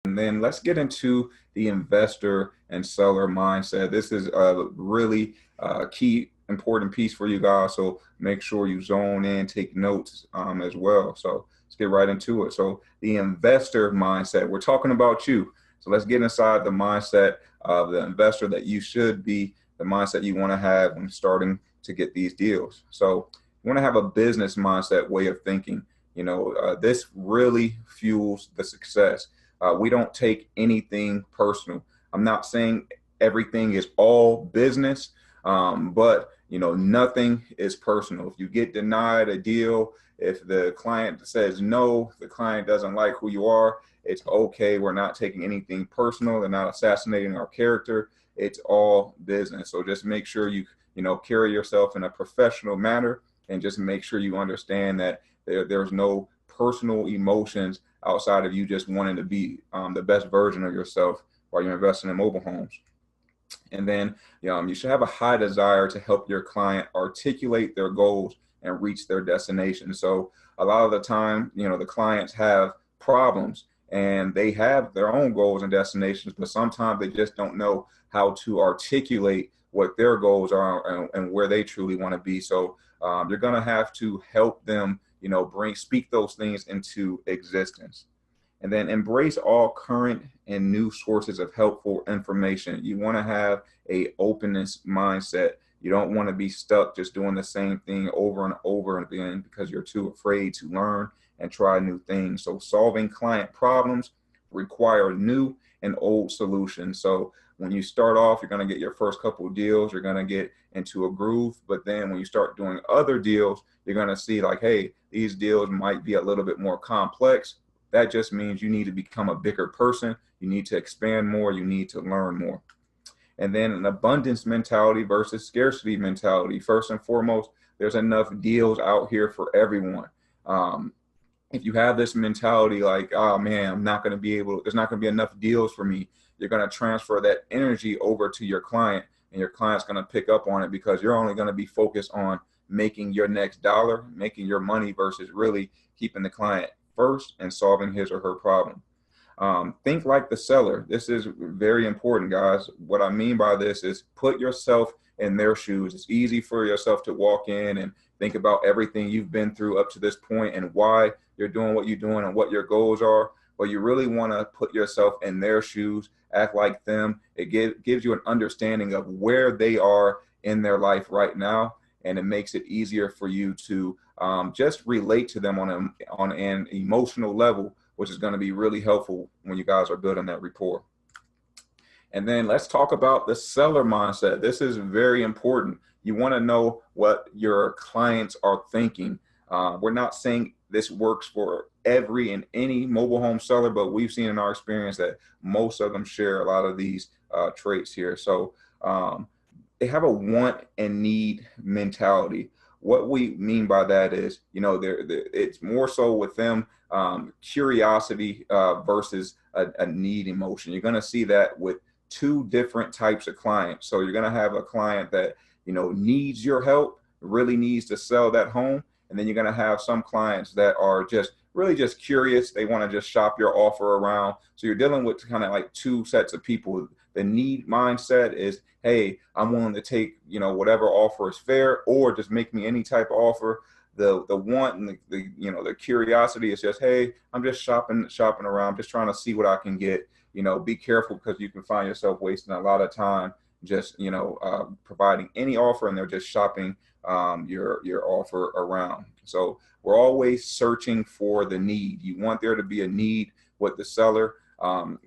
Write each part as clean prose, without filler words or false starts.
And then let's get into the investor and seller mindset. This is a really key, important piece for you guys. So make sure you zone in, take notes as well. So let's get right into it. So the investor mindset, we're talking about you. So let's get inside the mindset of the investor that you should be, the mindset you want to have when starting to get these deals. So you want to have a business mindset way of thinking. This really fuels the success. We don't take anything personal. I'm not saying everything is all business, but nothing is personal. If you get denied a deal, if the client says no, the client doesn't like who you are, it's okay. We're not taking anything personal. They're not assassinating our character. It's all business. So just make sure you carry yourself in a professional manner, and just make sure you understand that there's no personal emotions outside of you just wanting to be the best version of yourself while you're investing in mobile homes. And then you should have a high desire to help your client articulate their goals and reach their destination. So a lot of the time, the clients have problems and they have their own goals and destinations, but sometimes they just don't know how to articulate what their goals are and where they truly want to be. So you're going to have to help them, speak those things into existence. And then embrace all current and new sources of helpful information. You want to have a openness mindset. You don't want to be stuck just doing the same thing over and over again because you're too afraid to learn and try new things. So solving client problems require new and old solutions. So when you start off, you're going to get your first couple of deals, you're going to get into a groove. But then when you start doing other deals, you're going to see like, hey, these deals might be a little bit more complex. That just means you need to become a bigger person. You need to expand more. You need to learn more. And then an abundance mentality versus scarcity mentality. First and foremost, there's enough deals out here for everyone. If you have this mentality like, oh man, there's not going to be enough deals for me, you're going to transfer that energy over to your client, and your client's going to pick up on it because you're only going to be focused on making your next dollar, making your money versus really keeping the client first and solving his or her problem. Think like the seller. This is very important, guys. What I mean by this is put yourself in their shoes. It's easy for yourself to walk in and think about everything you've been through up to this point and why you're doing what you're doing and what your goals are. But you really want to put yourself in their shoes, act like them. It gives you an understanding of where they are in their life right now, and it makes it easier for you to just relate to them on an emotional level, which is going to be really helpful when you guys are building that rapport. And then let's talk about the seller mindset. This is very important. You want to know what your clients are thinking. We're not saying this works for every and any mobile home seller, but we've seen in our experience that most of them share a lot of these traits here. So they have a want and need mentality. What we mean by that is, it's more so with them curiosity versus a need emotion. You're going to see that with two different types of clients. So you're going to have a client that, needs your help, really needs to sell that home. And then you're going to have some clients that are just really just curious. They want to just shop your offer around. So you're dealing with kind of like two sets of people. The need mindset is, hey, I'm willing to take, whatever offer is fair, or just make me any type of offer. The want and the curiosity is just, hey, I'm just shopping around, just trying to see what I can get. Be careful because you can find yourself wasting a lot of time just providing any offer, and they're just shopping your offer around. So we're always searching for the need. You want there to be a need with the seller.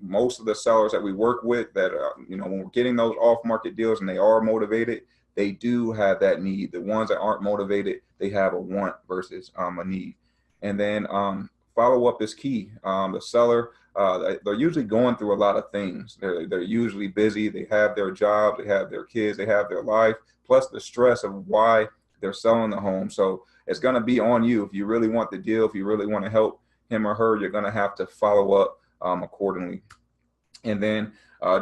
Most of the sellers that we work with that, when we're getting those off-market deals and they are motivated, they do have that need. The ones that aren't motivated, they have a want versus a need. And then follow up is key. The seller, they're usually going through a lot of things. They're usually busy. They have their job, they have their kids, they have their life, plus the stress of why they're selling the home. So it's going to be on you. If you really want the deal, if you really want to help him or her, you're going to have to follow up accordingly. And then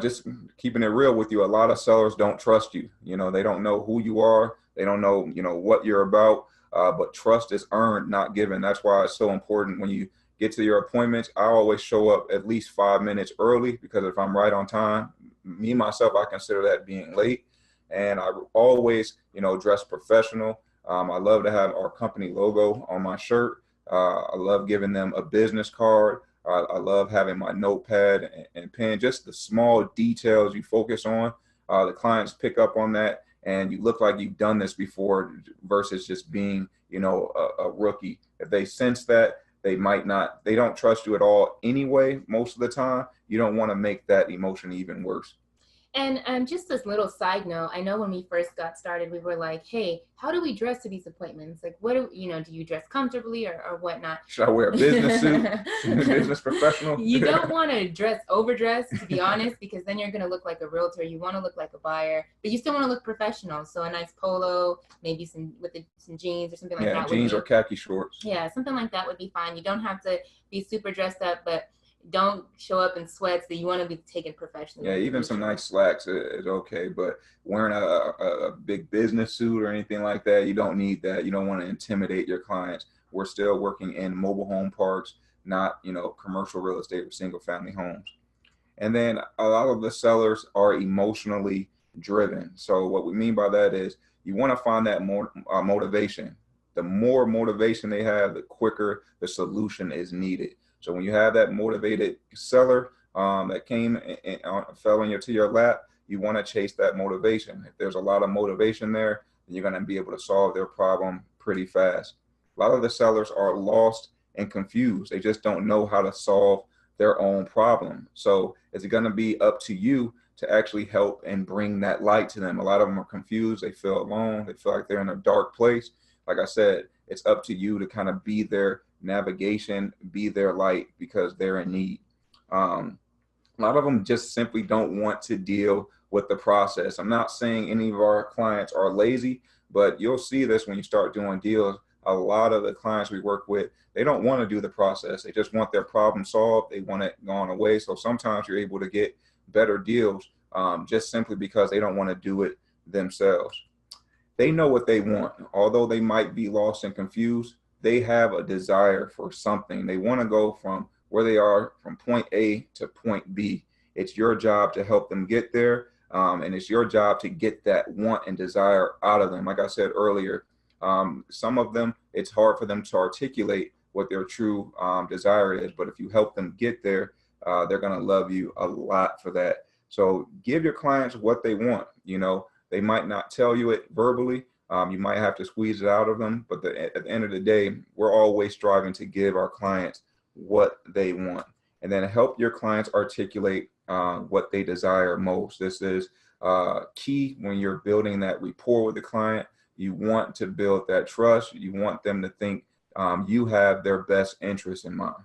just keeping it real with you, a lot of sellers don't trust you. They don't know who you are. They don't know, what you're about. But trust is earned, not given. That's why it's so important when you get to your appointments. I always show up at least 5 minutes early, because if I'm right on time, me myself, I consider that being late. And I always, dress professional. I love to have our company logo on my shirt. I love giving them a business card. I love having my notepad and pen. Just the small details you focus on, the clients pick up on that, and you look like you've done this before versus just being, a rookie. If they sense that, they don't trust you at all anyway. Most of the time, you don't want to make that emotion even worse. And just this little side note, I know when we first got started, we were like, hey, how do we dress to these appointments? Like, do you dress comfortably or whatnot? Should I wear a business suit? Business professional? You don't want to overdress, to be honest, because then you're going to look like a realtor. You want to look like a buyer, but you still want to look professional. So a nice polo, maybe some jeans or something like that. Yeah, jeans or khaki shorts. Yeah, something like that would be fine. You don't have to be super dressed up, but don't show up in sweats. That you want to be taken professionally. Yeah, even some nice slacks is okay, but wearing a big business suit or anything like that, you don't need that. You don't want to intimidate your clients. We're still working in mobile home parks, not, commercial real estate or single family homes. And then a lot of the sellers are emotionally driven. So what we mean by that is you want to find that more motivation. The more motivation they have, the quicker the solution is needed. So when you have that motivated seller that came and fell into your lap, you want to chase that motivation. If there's a lot of motivation there, then you're going to be able to solve their problem pretty fast. A lot of the sellers are lost and confused. They just don't know how to solve their own problem. So it's going to be up to you to actually help and bring that light to them. A lot of them are confused. They feel alone. They feel like they're in a dark place. Like I said, it's up to you to kind of be their navigation, be their light, because they're in need. A lot of them just simply don't want to deal with the process. I'm not saying any of our clients are lazy, but you'll see this when you start doing deals. A lot of the clients we work with, they don't want to do the process. They just want their problem solved. They want it gone away. So sometimes you're able to get better deals just simply because they don't want to do it themselves. They know what they want. Although they might be lost and confused, they have a desire for something. They want to go from where they are from point A to point B. It's your job to help them get there. And it's your job to get that want and desire out of them. Like I said earlier, some of them, it's hard for them to articulate what their true desire is. But if you help them get there, they're going to love you a lot for that. So give your clients what they want. They might not tell you it verbally. You might have to squeeze it out of them, but at the end of the day, we're always striving to give our clients what they want, and then help your clients articulate what they desire most. This is key when you're building that rapport with the client. You want to build that trust. You want them to think you have their best interest in mind.